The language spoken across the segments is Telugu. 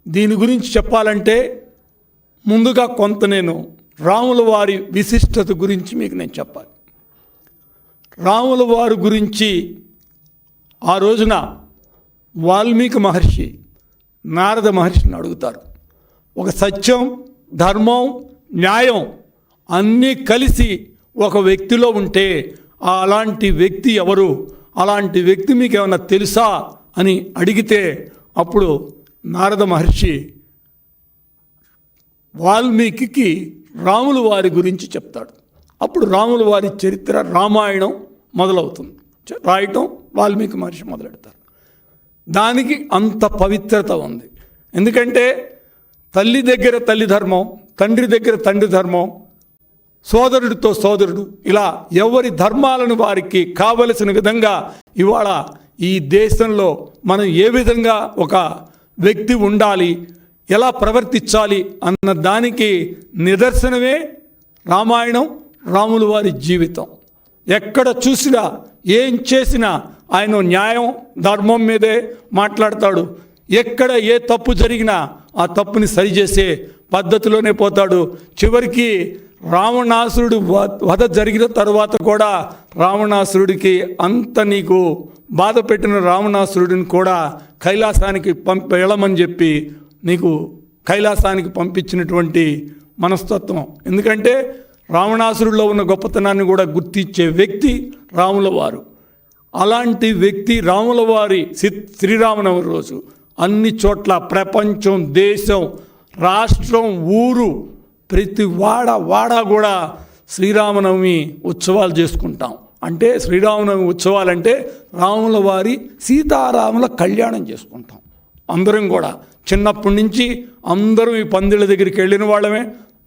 దీని గురించి చెప్పాలంటే ముందుగా కొంత నేను రాముల వారి విశిష్టత గురించి మీకు నేను చెప్పాలి. రాముల వారి గురించి ఆ రోజున వాల్మీకి మహర్షి నారద మహర్షిని అడుగుతారు. ఒక సత్యం, ధర్మం, న్యాయం అన్నీ కలిసి ఒక వ్యక్తిలో ఉంటే అలాంటి వ్యక్తి ఎవరు, అలాంటి వ్యక్తి మీకు ఏమైనా తెలుసా అని అడిగితే అప్పుడు నారద మహర్షి వాల్మీకి రాముల వారి గురించి చెప్తాడు. అప్పుడు రాముల వారి చరిత్ర రామాయణం మొదలవుతుంది. రాయటం వాల్మీకి మహర్షి మొదలెడతారు. దానికి అంత పవిత్రత ఉంది. ఎందుకంటే తల్లి దగ్గర తల్లి ధర్మం, తండ్రి దగ్గర తండ్రి ధర్మం, సోదరుడితో సోదరుడు, ఇలా ఎవరి ధర్మాలను వారికి కావలసిన విధంగా ఇవాళ ఈ దేశంలో మనం ఏ విధంగా ఒక వ్యక్తి ఉండాలి, ఎలా ప్రవర్తించాలి అన్న దానికి నిదర్శనమే రామాయణం, రాముల వారి జీవితం. ఎక్కడ చూసినా ఏం చేసినా ఆయన న్యాయం, ధర్మం మీదే మాట్లాడతాడు. ఎక్కడ ఏ తప్పు జరిగినా ఆ తప్పుని సరిచేసే పద్ధతిలోనే పోతాడు. చివరికి రావణాసురుడు వధ జరిగిన తర్వాత కూడా రావణాసురుడికి అంత నీకు బాధ పెట్టిన రావణాసురుడిని కూడా కైలాసానికి వెళ్ళమని చెప్పి నీకు కైలాసానికి పంపించినటువంటి మనస్తత్వం. ఎందుకంటే రావణాసురుడిలో ఉన్న గొప్పతనాన్ని కూడా గుర్తించే వ్యక్తి రాముల వారు. అలాంటి వ్యక్తి రాముల వారి శ్రీరామనవమి రోజు అన్ని చోట్ల ప్రపంచం, దేశం, రాష్ట్రం, ఊరు, ప్రతి వాడ కూడా శ్రీరామనవమి ఉత్సవాలు చేసుకుంటాం. అంటే శ్రీరామనవమి ఉత్సవాలంటే రాముల వారి సీతారాముల కళ్యాణం చేసుకుంటాం. అందరం కూడా చిన్నప్పటి నుంచి అందరం ఈ పందిళ్ళ దగ్గరికి వెళ్ళిన వాళ్ళమే.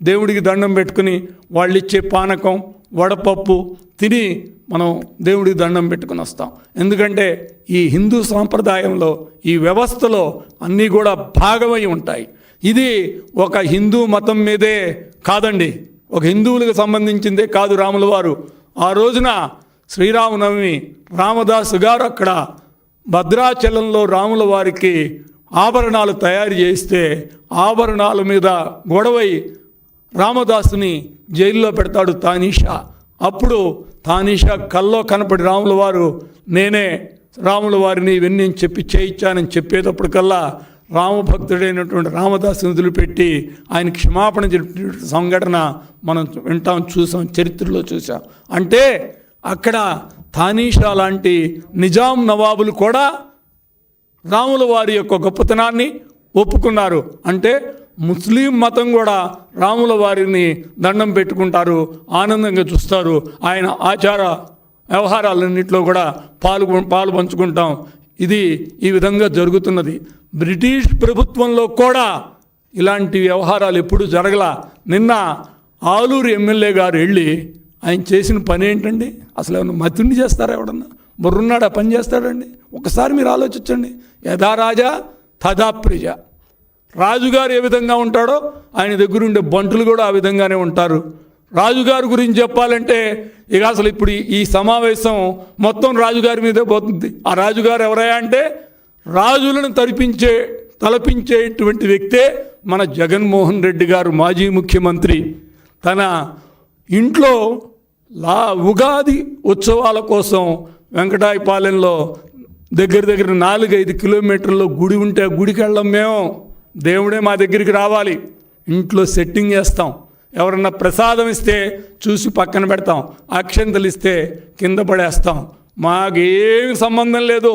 దేవుడికి దండం పెట్టుకుని వాళ్ళు ఇచ్చే పానకం, వడపప్పు తిని మనం దేవుడికి దండం పెట్టుకుని వస్తాం. ఎందుకంటే ఈ హిందూ సాంప్రదాయంలో, ఈ వ్యవస్థలో అన్నీ కూడా భాగమై ఉంటాయి. ఇది ఒక హిందూ మతం మీదే కాదండి, ఒక హిందువులకు సంబంధించిందే కాదు. రాముల వారు ఆ రోజున శ్రీరామనవమి రామదాసు గారు అక్కడ భద్రాచలంలో రాముల వారికి ఆభరణాలు తయారు చేస్తే ఆభరణాల మీద గొడవై రామదాసుని జైల్లో పెడతాడు తానీషా. అప్పుడు తానీషా కల్లో కనపడి రాముల వారు నేనే రాముల వారిని ఇవన్నీ చెప్పి చేయించానని చెప్పేటప్పటికల్లా రామభక్తుడైనటువంటి రామదాసుని వదిలిపెట్టి ఆయన క్షమాపణ చెప్పిన సంఘటన మనం వింటాం, చూసాం, చరిత్రలో చూసాం. అంటే అక్కడ తానీషా లాంటి నిజాం నవాబులు కూడా రాముల వారి యొక్క గొప్పతనాన్ని ఒప్పుకున్నారు. అంటే ముస్లిం మతం కూడా రాముల వారిని దండం పెట్టుకుంటారు, ఆనందంగా చూస్తారు. ఆయన ఆచార వ్యవహారాలన్నింటిలో కూడా పాలు పంచుకుంటాం. ఇది ఈ విధంగా జరుగుతున్నది. బ్రిటిష్ ప్రభుత్వంలో కూడా ఇలాంటి వ్యవహారాలు ఎప్పుడు జరగల. నిన్న ఆలూరు ఎమ్మెల్యే గారు వెళ్ళి ఆయన చేసిన పని ఏంటండి? అసలు ఏమన్నా మతుండి చేస్తారా? ఎవడన్నా బుర్రున్నాడా పని చేస్తాడండి? ఒకసారి మీరు ఆలోచించండి. యథా రాజా తథా ప్రజ. రాజుగారు ఏ విధంగా ఉంటాడో ఆయన దగ్గర ఉండే బంటులు కూడా ఆ విధంగానే ఉంటారు. రాజుగారి గురించి చెప్పాలంటే ఇక అసలు ఇప్పుడు ఈ సమావేశం మొత్తం రాజుగారి మీదే పోతుంది. ఆ రాజుగారు ఎవరయ్యా అంటే రాజులను తలపించేటువంటి వ్యక్తే మన జగన్మోహన్ రెడ్డి గారు, మాజీ ముఖ్యమంత్రి. తన ఇంట్లో ఉగాది ఉత్సవాల కోసం వెంకటాయపాలెంలో దగ్గర 4-5 కిలోమీటర్లో గుడి ఉంటే గుడికి వెళ్ళాం మేము. దేవుడే మా దగ్గరికి రావాలి, ఇంట్లో సెట్టింగ్ చేస్తాం. ఎవరన్నా ప్రసాదం ఇస్తే చూసి పక్కన పెడతాం, అక్షంతలు ఇస్తే కింద పడేస్తాం. మాకేమి సంబంధం లేదు,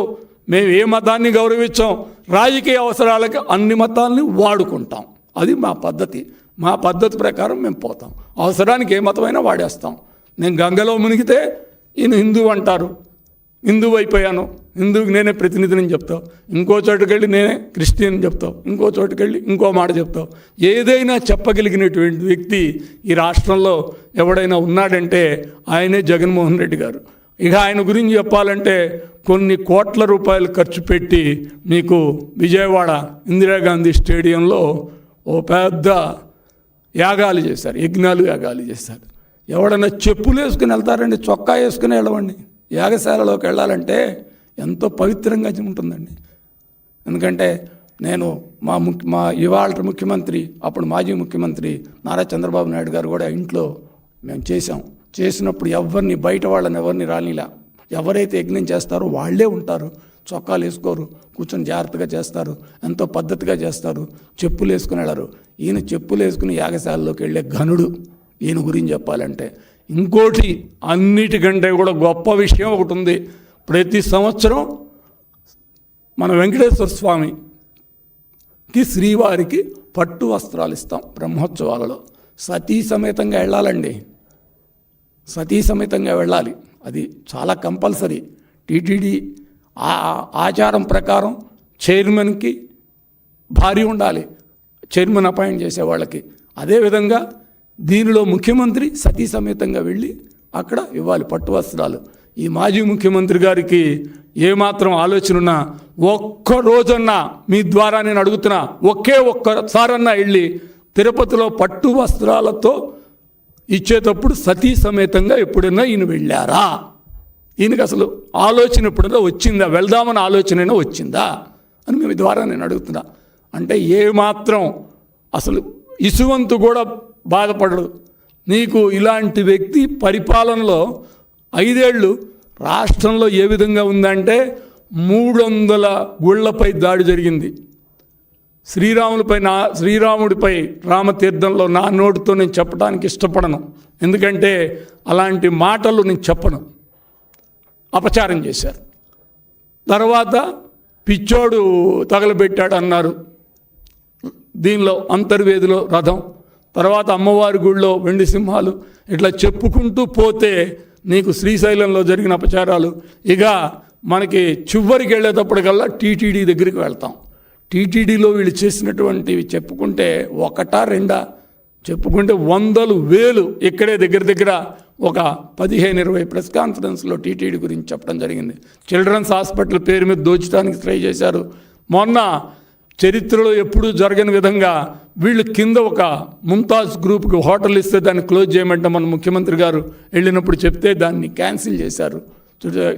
మేము ఏ మతాన్ని గౌరవించాం. రాజకీయ అవసరాలకు అన్ని మతాలని వాడుకుంటాం. అది మా పద్ధతి. మా పద్ధతి ప్రకారం మేము పోతాం. అవసరానికి ఏ మతమైనా వాడేస్తాం. నేను గంగలో మునిగితే ఈయన హిందూ అంటారు, హిందువు అయిపోయాను, హిందువుకి నేనే ప్రతినిధిని చెప్తావు. ఇంకో చోటుకి వెళ్ళి నేనే క్రిస్టియన్ చెప్తావు. ఇంకో చోటుకి వెళ్ళి ఇంకో మాట చెప్తావు. ఏదైనా చెప్పగలిగినటువంటి వ్యక్తి ఈ రాష్ట్రంలో ఎవడైనా ఉన్నాడంటే ఆయనే జగన్మోహన్ రెడ్డి గారు. ఇక ఆయన గురించి చెప్పాలంటే కొన్ని కోట్ల రూపాయలు ఖర్చు పెట్టి మీకు విజయవాడ ఇందిరాగాంధీ స్టేడియంలో ఓ పెద్ద యాగాలు చేశారు, యాగాలు చేశారు. ఎవడన్నా చెప్పులు వేసుకుని వెళ్తారండి, చొక్కా వేసుకుని వెళ్ళవండి. యాగశాలలోకి వెళ్ళాలంటే ఎంతో పవిత్రంగా ఉంటుందండి. ఎందుకంటే నేను మా ఇవాళ ముఖ్యమంత్రి, అప్పుడు మాజీ ముఖ్యమంత్రి నారా చంద్రబాబు నాయుడు గారు కూడా ఇంట్లో మేము చేసినప్పుడు ఎవరిని బయట వాళ్ళని ఎవరిని రానిలా. ఎవరైతే యజ్ఞం చేస్తారో వాళ్ళే ఉంటారు, చొక్కాలు వేసుకోరు, కూర్చొని జాగ్రత్తగా చేస్తారు, ఎంతో పద్ధతిగా చేస్తారు, చెప్పులు వేసుకుని వెళ్ళరు. ఈయన చెప్పులు వేసుకుని యాగశాలలోకి వెళ్ళే ఘనుడు. ఈయన గురించి చెప్పాలంటే ఇంకోటి అన్నిటికంటే కూడా గొప్ప విషయం ఒకటి ఉంది. ప్రతి సంవత్సరం మన వెంకటేశ్వర స్వామికి శ్రీవారికి పట్టు వస్త్రాలు ఇస్తాం బ్రహ్మోత్సవాలలో. సతీ సమేతంగా వెళ్ళాలండి, సతీ సమేతంగా వెళ్ళాలి. అది చాలా కంపల్సరీ. టీటీడీ ఆచారం ప్రకారం చైర్మన్కి భార్య ఉండాలి, చైర్మన్ అపాయింట్ చేసే వాళ్ళకి. అదేవిధంగా దీనిలో ముఖ్యమంత్రి సతీ సమేతంగా వెళ్ళి అక్కడ ఇవ్వాలి పట్టు వస్త్రాలు. ఈ మాజీ ముఖ్యమంత్రి గారికి ఏమాత్రం ఆలోచన ఉన్నా ఒక్క రోజన్నా మీ ద్వారా నేను అడుగుతున్నా, ఒక్కసారన్నా వెళ్ళి తిరుపతిలో పట్టు వస్త్రాలతో ఇచ్చేటప్పుడు సతీ సమేతంగా ఎప్పుడైనా ఈయన వెళ్ళారా? ఈయనకి అసలు ఆలోచన ఎప్పుడైనా వచ్చిందా? వెళ్దామని ఆలోచన వచ్చిందా అని మీ ద్వారా నేను అడుగుతున్నా. అంటే ఏమాత్రం అసలు ఇసువంతు కూడా బాధపడడు. నీకు ఇలాంటి వ్యక్తి పరిపాలనలో 5 ఏళ్ళు రాష్ట్రంలో ఏ విధంగా ఉందంటే 300 గుళ్లపై దాడి జరిగింది. శ్రీరాముడిపై రామతీర్థంలో నా నోటితో నేను చెప్పడానికి ఇష్టపడను, ఎందుకంటే అలాంటి మాటలు నేను చెప్పను. అపచారం చేశారు. తర్వాత పిచ్చోడు తగలబెట్టాడు అన్నారు. దీనిలో అంతర్వేదిలో రథం, తర్వాత అమ్మవారి గుడిలో వెండి సింహాలు, ఇట్లా చెప్పుకుంటూ పోతే నీకు శ్రీశైలంలో జరిగిన అపచారాలు. ఇక మనకి చివరికి వెళ్ళేటప్పటికల్లా టీటీడీ దగ్గరికి వెళ్తాం. టీటీడీలో వీళ్ళు చేసినటువంటివి చెప్పుకుంటే 1-2 చెప్పుకుంటే 100,000 ఇక్కడే దగ్గర ఒక 15-20 ప్రెస్ కాన్ఫరెన్స్లో టీటీడీ గురించి చెప్పడం జరిగింది. చిల్డ్రన్స్ హాస్పిటల్ పేరు మీద దోచడానికి ట్రై చేశారు. మొన్న చరిత్రలో ఎప్పుడూ జరగని విధంగా వీళ్ళు కింద ఒక ముంతాజ్ గ్రూప్కి హోటల్ ఇస్తే దాన్ని క్లోజ్ చేయమంటే మన ముఖ్యమంత్రి గారు వెళ్ళినప్పుడు చెప్తే దాన్ని క్యాన్సిల్ చేశారు.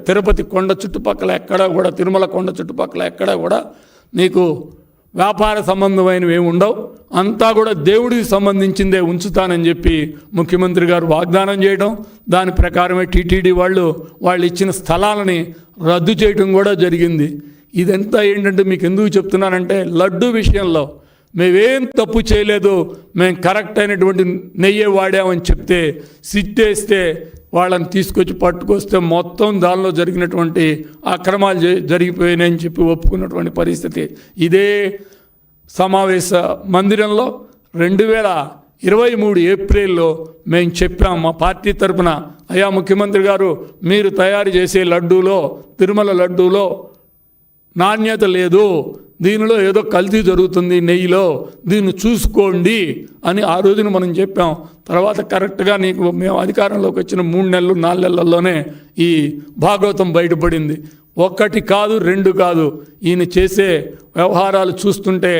తిరుపతి కొండ చుట్టుపక్కల ఎక్కడా కూడా, తిరుమల కొండ చుట్టుపక్కల ఎక్కడా కూడా నీకు వ్యాపార సంబంధమైనవి ఏమి ఉండవు, అంతా కూడా దేవుడికి సంబంధించిందే ఉంచుతానని చెప్పి ముఖ్యమంత్రి గారు వాగ్దానం చేయడం, దాని ప్రకారమే టీటీడీ వాళ్ళు ఇచ్చిన స్థలాలని రద్దు చేయడం కూడా జరిగింది. ఇదంతా ఏంటంటే మీకు ఎందుకు చెప్తున్నానంటే, లడ్డు విషయంలో మేమేం తప్పు చేయలేదు, మేము కరెక్ట్ అయినటువంటి నెయ్యే వాడామని చెప్తే సిట్టేస్తే వాళ్ళని తీసుకొచ్చి పట్టుకొస్తే మొత్తం దానిలో జరిగినటువంటి అక్రమాలు జరిగిపోయినాయని చెప్పి ఒప్పుకున్నటువంటి పరిస్థితి. ఇదే సమావేశ మందిరంలో 2023 ఏప్రిల్లో మేము చెప్పాం మా పార్టీ తరఫున, అయ్యా ముఖ్యమంత్రి గారు, మీరు తయారు చేసే లడ్డూలో, తిరుమల లడ్డూలో నాణ్యత లేదు, దీనిలో ఏదో కల్తీ జరుగుతుంది నెయ్యిలో, దీన్ని చూసుకోండి అని ఆ రోజున మనం చెప్పాం. తర్వాత కరెక్ట్గా నీకు మేము అధికారంలోకి వచ్చిన 3 నెలలు 4 నెలల్లోనే ఈ భాగవతం బయటపడింది. 1 కాదు 2 కాదు, ఈయన చేసే వ్యవహారాలు చూస్తుంటే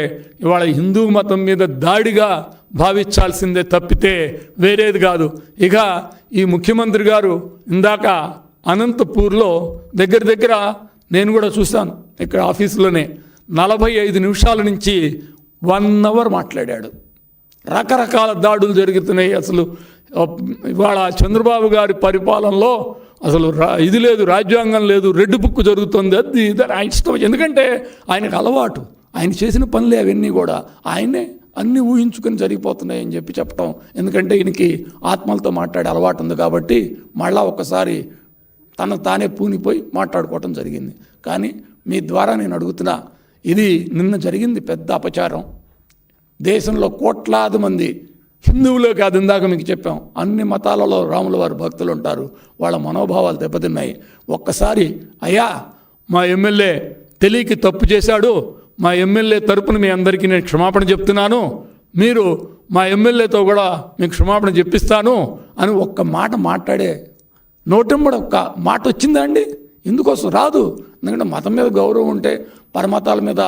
ఇవాళ హిందూ మతం మీద దాడిగా భావించాల్సిందే తప్పితే వేరేది కాదు. ఇక ఈ ముఖ్యమంత్రి గారు ఇందాక అనంతపూర్లో దగ్గర నేను కూడా చూశాను, ఇక్కడ ఆఫీసులోనే 45 నిమిషాల నుంచి 1 అవర్ మాట్లాడాడు. రకరకాల దాడులు జరుగుతున్నాయి. అసలు ఇవాళ చంద్రబాబు గారి పరిపాలనలో అసలు ఇది లేదు, రాజ్యాంగం లేదు, రెడ్ బుక్ జరుగుతుంది, అది ఇది ఆయన ఇష్టం. ఎందుకంటే ఆయనకు అలవాటు, ఆయన చేసిన పనులే అవన్నీ కూడా ఆయనే అన్నీ ఊహించుకొని జరిగిపోతున్నాయని చెప్పి చెప్పటం. ఎందుకంటే ఈయనకి ఆత్మలతో మాట్లాడే అలవాటు ఉంది కాబట్టి మళ్ళా ఒకసారి తనకు తానే పూనిపోయి మాట్లాడుకోవటం జరిగింది. కానీ మీ ద్వారా నేను అడుగుతున్నా, ఇది నిన్న జరిగింది పెద్ద అపచారం. దేశంలో కోట్లాది మంది హిందువులే కాదు, ఇందాక మీకు చెప్పాం, అన్ని మతాలలో రాముల వారి భక్తులు ఉంటారు, వాళ్ళ మనోభావాలు దెబ్బతిన్నాయి. ఒక్కసారి అయ్యా మా ఎమ్మెల్యే తెలియకి తప్పు చేశాడు, మా ఎమ్మెల్యే తరపున మీ అందరికీ నేను క్షమాపణ చెప్తున్నాను, మీరు మా ఎమ్మెల్యేతో కూడా మీకు క్షమాపణ చెప్పిస్తాను అని ఒక్క మాట మాట్లాడే నోటెంబడి ఒక్క మాట వచ్చిందా అండి? ఎందుకోసం రాదు. ఎందుకంటే మతం మీద గౌరవం ఉంటే, పరమతాల మీద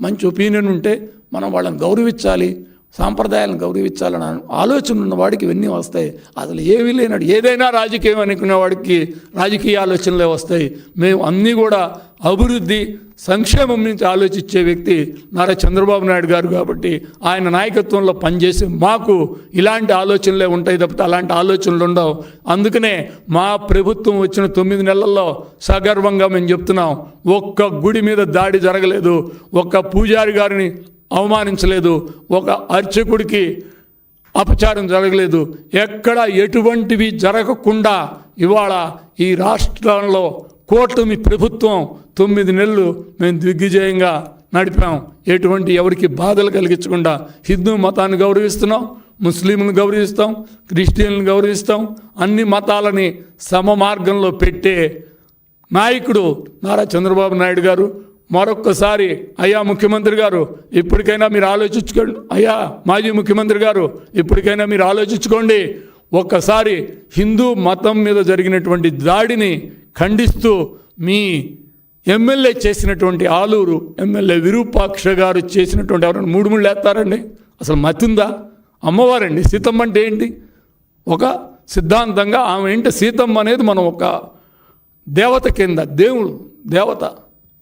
మంచి ఒపీనియన్ ఉంటే మనం వాళ్ళని గౌరవించాలి, సాంప్రదాయాలను గౌరవించాలని ఆలోచన ఉన్నవాడికి ఇవన్నీ వస్తాయి. అసలు ఏమీ లేనాడు, ఏదైనా రాజకీయం అనుకునే వాడికి రాజకీయ ఆలోచనలే వస్తాయి. మేము అన్నీ కూడా అభివృద్ధి, సంక్షేమం నుంచి ఆలోచించే వ్యక్తి నారా చంద్రబాబు నాయుడు గారు. కాబట్టి ఆయన నాయకత్వంలో పనిచేసి మాకు ఇలాంటి ఆలోచనలే ఉంటాయి తప్పితే అలాంటి ఆలోచనలు ఉండవు. అందుకనే మా ప్రభుత్వం వచ్చిన 9 నెలల్లో సగర్వంగా మేము చెప్తున్నాం, ఒక్క గుడి మీద దాడి జరగలేదు, ఒక్క పూజారి గారిని అవమానించలేదు, ఒక అర్చకుడికి అపచారం జరగలేదు, ఎక్కడ ఎటువంటివి జరగకుండా ఇవాళ ఈ రాష్ట్రంలో కూటమి ప్రభుత్వం 9 నెలలు మేము దిగ్విజయంగా నడిపాం. ఎవరికి బాధలు కలిగించకుండా హిందూ మతాన్ని గౌరవిస్తున్నాం, ముస్లింలను గౌరవిస్తాం, క్రిస్టియన్లను గౌరవిస్తాం. అన్ని మతాలని సమ మార్గంలో పెట్టే నాయకుడు నారా చంద్రబాబు నాయుడు గారు. మరొక్కసారి అయ్యా ముఖ్యమంత్రి గారు ఇప్పటికైనా మీరు ఆలోచించుకోండి, అయ్యా మాజీ ముఖ్యమంత్రి గారు ఇప్పటికైనా మీరు ఆలోచించుకోండి. ఒక్కసారి హిందూ మతం మీద జరిగినటువంటి దాడిని ఖండిస్తూ మీ ఎమ్మెల్యే చేసినటువంటి ఆలూరు ఎమ్మెల్యే విరూపాక్ష గారు చేసినటువంటి ఎవరైనా 3 ముళ్ళు వేస్తారండి? అసలు మతుందా? అమ్మవారండి, సీతమ్మ అంటే ఏంటి? ఒక సిద్ధాంతంగా ఆమె ఏంటి, సీతమ్మ అనేది మనం ఒక దేవత కింద, దేవుడు దేవత,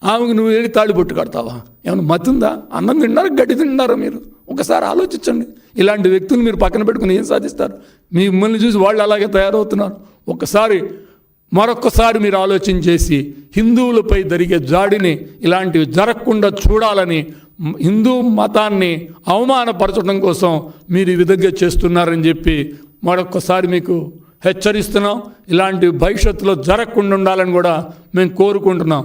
ఆమెకు నువ్వు వెళ్ళి తాళిబొట్టు కడతావా? ఏమైనా మతుందా? అన్నం తిన్నారా, గడ్డి తిన్నారా? మీరు ఒకసారి ఆలోచించండి. ఇలాంటి వ్యక్తులు మీరు పక్కన పెట్టుకుని ఏం సాధిస్తారు? మిమ్మల్ని చూసి వాళ్ళు అలాగే తయారవుతున్నారు. మరొక్కసారి మీరు ఆలోచన చేసి హిందువులపై జరిగే జాడిని ఇలాంటివి జరగకుండా చూడాలని, హిందూ మతాన్ని అవమానపరచడం కోసం మీరు ఈ విధంగా చేస్తున్నారని చెప్పి మరొక్కసారి మీకు హెచ్చరిస్తున్నాం. ఇలాంటి భవిష్యత్తులో జరగకుండా ఉండాలని కూడా మేము కోరుకుంటున్నాం.